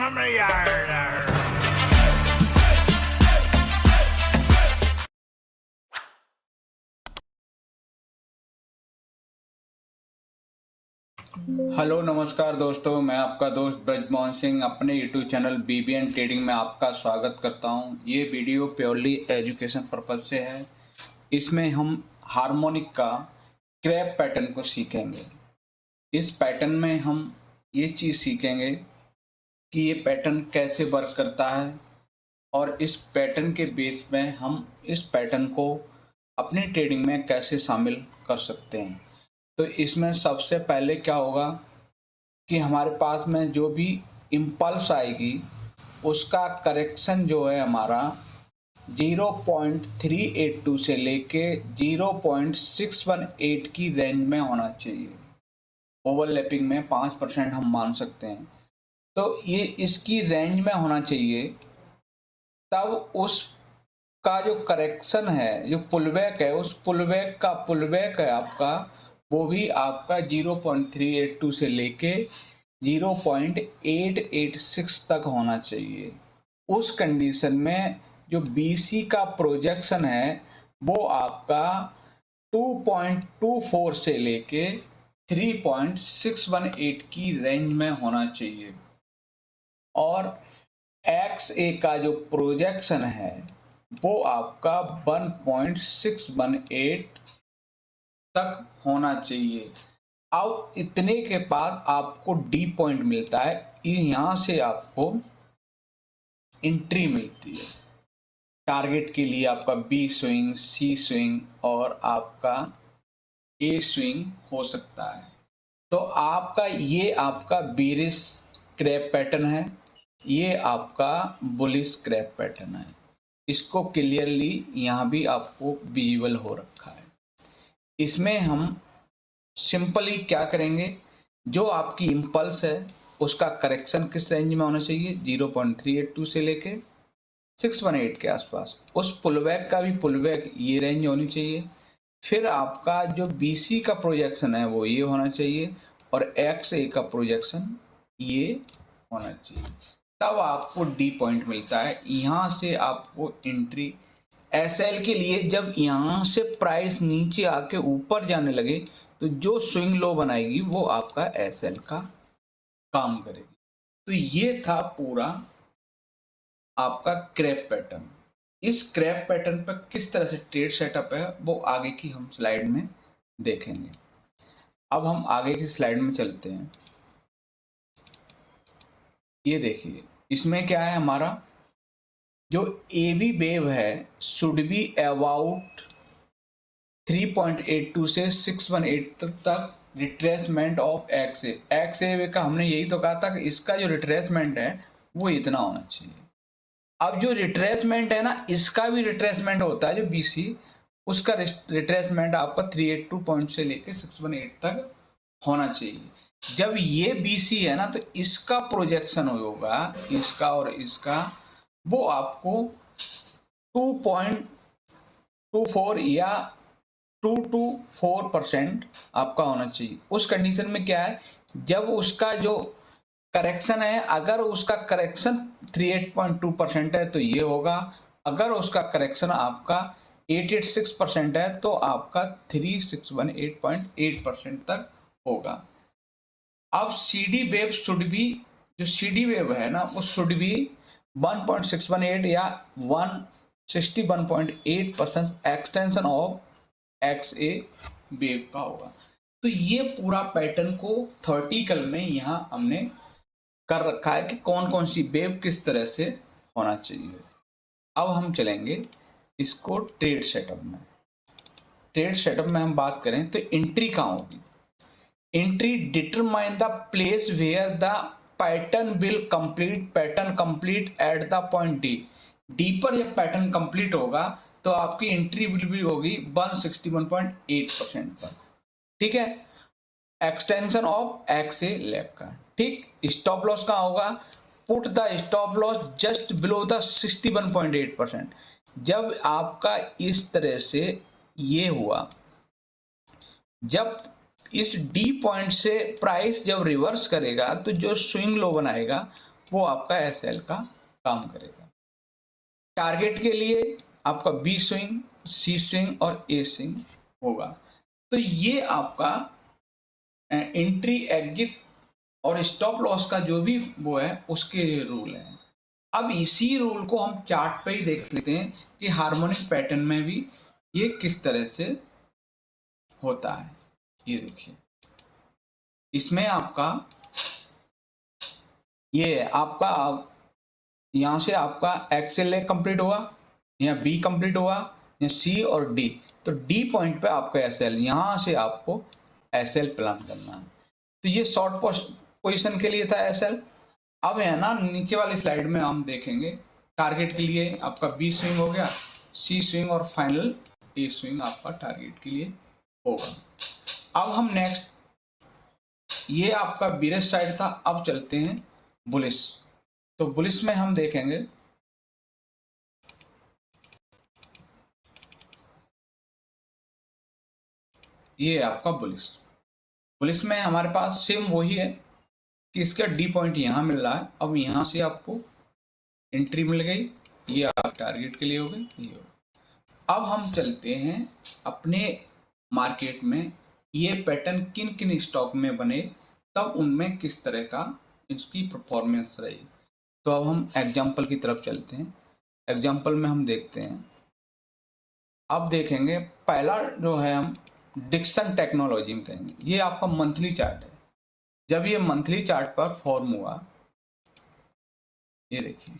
from the yard. Hello नमस्कार दोस्तों, मैं आपका दोस्त ब्रजमोहन सिंह अपने यूट्यूब चैनल बीबीएन ट्रेडिंग में आपका स्वागत करता हूं। ये वीडियो प्योरली एजुकेशन पर्पज से है। इसमें हम हार्मोनिक का क्रैप पैटर्न को सीखेंगे। इस पैटर्न में हम ये चीज़ सीखेंगे कि ये पैटर्न कैसे वर्क करता है और इस पैटर्न के बेस में हम इस पैटर्न को अपनी ट्रेडिंग में कैसे शामिल कर सकते हैं। तो इसमें सबसे पहले क्या होगा कि हमारे पास में जो भी इम्पल्स आएगी उसका करेक्शन जो है हमारा 0.382 से लेके 0.618 की रेंज में होना चाहिए। ओवरलैपिंग में 5% हम मान सकते हैं। तो ये इसकी रेंज में होना चाहिए, तब उसका जो करेक्शन है, जो पुलबैक है, उस पुलबैक है आपका, वो भी आपका 0.382 से लेके 0.886 तक होना चाहिए। उस कंडीशन में जो बीसी का प्रोजेक्शन है वो आपका 2.24 से लेके 3.618 की रेंज में होना चाहिए और XA का जो प्रोजेक्शन है वो आपका 1.618 तक होना चाहिए। अब इतने के बाद आपको डी पॉइंट मिलता है, यहाँ से आपको एंट्री मिलती है। टारगेट के लिए आपका बी स्विंग, सी स्विंग और आपका ए स्विंग हो सकता है। तो ये आपका बेरिश क्रैप पैटर्न है, ये आपका बुलिश क्रैप पैटर्न है। इसको क्लियरली यहाँ भी आपको विजिबल हो रखा है। इसमें हम सिंपली क्या करेंगे, जो आपकी इम्पल्स है उसका करेक्शन किस रेंज में होना चाहिए, 0.382 से लेके 618 के आसपास। उस पुलबैक का भी पुलबैक ये रेंज होनी चाहिए। फिर आपका जो बीसी का प्रोजेक्शन है वो ये होना चाहिए और XA का प्रोजेक्शन ये होना चाहिए। तब आपको डी पॉइंट मिलता है। यहाँ से आपको एंट्री SL के लिए, जब यहाँ से प्राइस नीचे आके ऊपर जाने लगे तो जो स्विंग लो बनाएगी वो आपका SL का काम करेगी। तो ये था पूरा आपका क्रैप पैटर्न। इस क्रैप पैटर्न पर किस तरह से ट्रेड सेटअप है वो आगे की हम स्लाइड में देखेंगे। अब हम आगे की स्लाइड में चलते हैं। ये देखिए, इसमें क्या है, हमारा जो AB वेव है शुड बी अबाउट 3.82 से 618 तक रिट्रेसमेंट ऑफ XA का हमने यही तो कहा था कि इसका जो रिट्रेसमेंट है वो इतना होना चाहिए। अब जो रिट्रेसमेंट है ना, इसका भी रिट्रेसमेंट होता है, जो BC उसका रिट्रेसमेंट आपका 382 पॉइंट से लेके 618 तक होना चाहिए। जब ये BC है ना तो इसका प्रोजेक्शन होगा, इसका और इसका, वो आपको 2.24 या 2 to 4% आपका होना चाहिए। उस कंडीशन में क्या है, जब उसका जो करेक्शन है, अगर उसका करेक्शन 38.2% है तो ये होगा। अगर उसका करेक्शन आपका 886% है तो आपका 3618.8% तक होगा। अब CD वेव शुड भी, जो CD वेव है ना वो शुड भी 1.618 या 161.8% एक्सटेंशन ऑफ XA वेव का होगा। तो ये पूरा पैटर्न को थर्टिकल में यहाँ हमने कर रखा है कि कौन कौन सी वेव किस तरह से होना चाहिए। अब हम चलेंगे इसको ट्रेड सेटअप में। ट्रेड सेटअप में हम बात करें तो एंट्री कहाँ होगी। Entry determine the place where the pattern will complete at the point D पर जब पैटर्न कंप्लीट होगा तो आपकी एंट्री विल भी होगी 161.8% पर। ठीक है, एक्सटेंशन ऑफ XA लेग का। ठीक, स्टॉप लॉस का होगा, put the stop loss just below the 61.8%। जब आपका इस तरह से ये हुआ, जब इस डी पॉइंट से प्राइस जब रिवर्स करेगा तो जो स्विंग लो बनाएगा वो आपका SL का काम करेगा। टारगेट के लिए आपका B स्विंग, C स्विंग और A स्विंग होगा। तो ये आपका एंट्री, एग्जिट और स्टॉप लॉस का जो भी वो है उसके रूल हैं। अब इसी रूल को हम चार्ट पे ही देख लेते हैं कि हार्मोनिक पैटर्न में भी ये किस तरह से होता है। ये देखिए, इसमें आपका ये आपका यहाँ से आपका XLA कंप्लीट होगा, या B कंप्लीट होगा, या C और D। तो D पॉइंट पे आपका SL, यहाँ से आपको SL प्लान करना है। तो ये शॉर्ट पोजीशन के लिए था SL। अब है ना, नीचे वाली स्लाइड में हम देखेंगे टारगेट के लिए आपका B स्विंग हो गया, C स्विंग और फाइनल A स्विंग आपका टारगेट के लिए होगा। अब हम नेक्स्ट, ये आपका बीरिश साइड था, अब चलते हैं बुलिश। तो बुलिश में हम देखेंगे ये आपका बुलिश। बुलिश में हमारे पास सेम वही है कि इसका D पॉइंट यहाँ मिल रहा है। अब यहाँ से आपको एंट्री मिल गई, ये आप टारगेट के लिए हो गई, ये हो। अब हम चलते हैं अपने मार्केट में, ये पैटर्न किन किन स्टॉक में बने, तब उनमें किस तरह का इसकी परफॉर्मेंस रही। तो अब हम एग्जाम्पल की तरफ चलते हैं। एग्जाम्पल में हम देखते हैं, अब देखेंगे पहला जो है हम डिक्सन टेक्नोलॉजी में कहेंगे। ये आपका मंथली चार्ट है। जब ये मंथली चार्ट पर फॉर्म हुआ, ये देखिए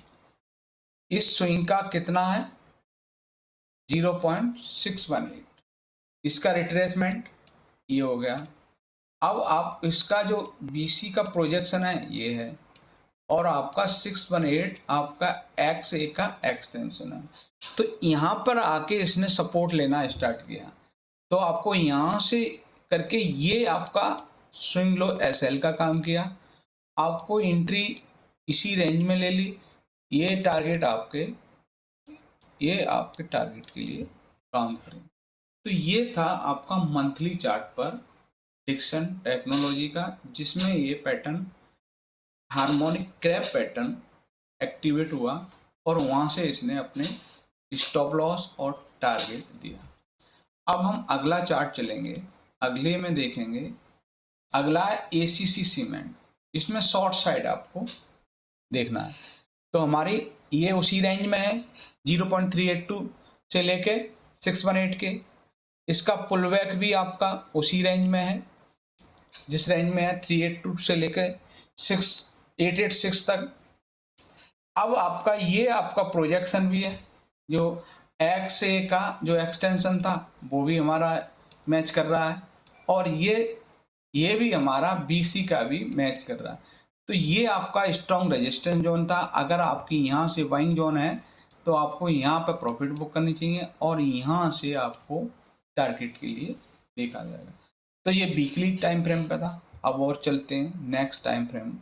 इस स्विंग का कितना है 0.618, इसका रिट्रेसमेंट ये हो गया। अब आप इसका जो BC का प्रोजेक्शन है ये है, और आपका 618 आपका XA का एक्सटेंशन है। तो यहाँ पर आके इसने सपोर्ट लेना स्टार्ट किया, तो आपको यहाँ से करके ये आपका स्विंग लो SL का काम किया, आपको एंट्री इसी रेंज में ले ली, ये टारगेट आपके, ये आपके टारगेट के लिए काम करें। तो ये था आपका मंथली चार्ट पर डिक्सन टेक्नोलॉजी का, जिसमें ये pattern harmonic crab pattern activate हुआ और वहां से इसने अपने स्टॉप लॉस और टारगेट दिया। अब हम अगला चार्ट चलेंगे, अगले में देखेंगे, अगला है ACC सीमेंट। इसमें शॉर्ट साइड आपको देखना है। तो हमारी ये उसी रेंज में है 0.382 से लेके 618 के। इसका पुल बैक भी आपका उसी रेंज में है, जिस रेंज में है 382 से लेकर 886 तक। अब आपका ये आपका प्रोजेक्शन भी है, जो XA का जो एक्सटेंशन था वो भी हमारा मैच कर रहा है, और ये भी हमारा BC का भी मैच कर रहा है। तो ये आपका स्ट्रॉन्ग रेजिस्टेंस जोन था। अगर आपकी यहाँ से बाइंग जोन है तो आपको यहाँ पर प्रॉफिट बुक करनी चाहिए, और यहाँ से आपको टारगेट के लिए देखा जाएगा। तो ये वीकली टाइम फ्रेम का था। अब और चलते हैं नेक्स्ट टाइम फ्रेम।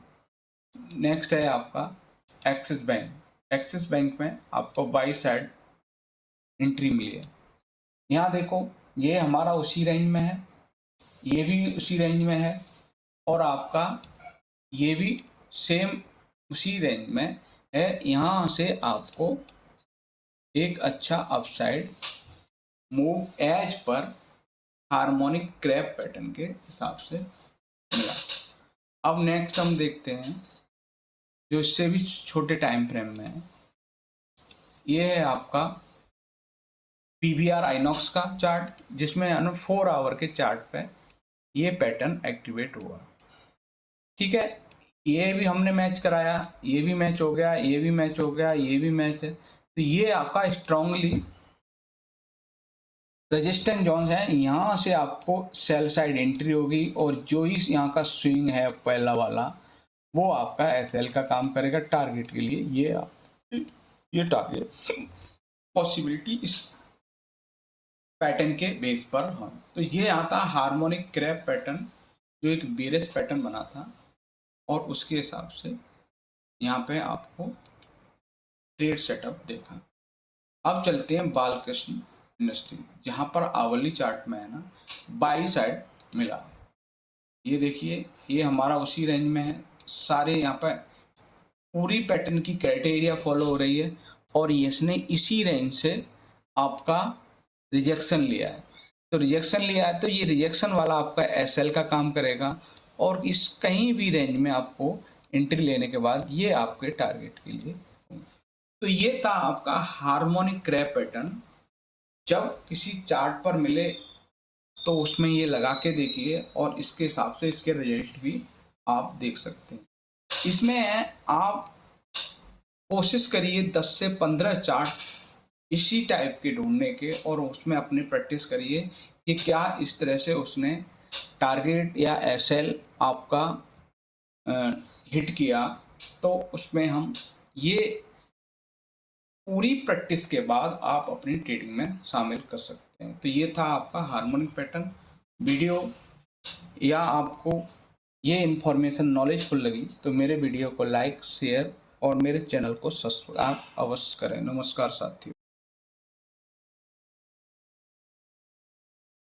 नेक्स्ट है आपका एक्सिस बैंक। एक्सिस बैंक में आपको बाई साइड एंट्री मिली है। यहाँ देखो ये हमारा उसी रेंज में है, ये भी उसी रेंज में है, और आपका ये भी सेम उसी रेंज में है। यहाँ से आपको एक अच्छा अपसाइड मूव एज पर हार्मोनिक क्रैप पैटर्न के हिसाब से मिला। अब नेक्स्ट हम देखते हैं जो इससे भी छोटे टाइम फ्रेम में है। ये है आपका PVR आइनॉक्स का चार्ट, जिसमें 4 आवर के चार्ट पे ये पैटर्न एक्टिवेट हुआ। ठीक है, ये भी हमने मैच कराया, ये भी मैच हो गया, ये भी मैच हो गया, ये भी मैच है। तो ये आपका स्ट्रांगली रेजिस्टेंस जोन है। यहाँ से आपको सेल साइड एंट्री होगी, और जो ही यहाँ का स्विंग है पहला वाला, वो आपका SL का काम करेगा टारगेट के लिए। ये टारगेट पॉसिबिलिटी इस पैटर्न के बेस पर है। तो ये आता हार्मोनिक क्रैप पैटर्न, जो एक बेरिश पैटर्न बना था, और उसके हिसाब से यहाँ पे आपको ट्रेड सेटअप देखा। अब चलते हैं बालकृष्ण इंडस्ट्री, जहाँ पर आवली चार्ट में है ना बाई साइड मिला। ये देखिए ये हमारा उसी रेंज में है, सारे यहाँ पे पूरी पैटर्न की क्राइटेरिया फॉलो हो रही है और इसने इसी रेंज से आपका रिजेक्शन लिया है। तो रिजेक्शन लिया है तो ये रिजेक्शन वाला आपका एसएल का काम करेगा और इस कहीं भी रेंज में आपको एंट्री लेने के बाद ये आपके टारगेट के लिए होंगे। तो ये था आपका हार्मोनिक क्रैप पैटर्न। जब किसी चार्ट पर मिले तो उसमें ये लगा के देखिए और इसके हिसाब से इसके रिजल्ट भी आप देख सकते हैं। इसमें आप कोशिश करिए 10 से 15 चार्ट इसी टाइप के ढूंढने के और उसमें अपनी प्रैक्टिस करिए कि क्या इस तरह से उसने टारगेट या एसएल आपका हिट किया। तो उसमें हम ये पूरी प्रैक्टिस के बाद आप अपनी ट्रेडिंग में शामिल कर सकते हैं। तो ये था आपका हार्मोनिक पैटर्न वीडियो। या आपको ये इन्फॉर्मेशन नॉलेजफुल लगी तो मेरे वीडियो को लाइक शेयर और मेरे चैनल को सब्सक्राइब अवश्य करें। नमस्कार साथियों।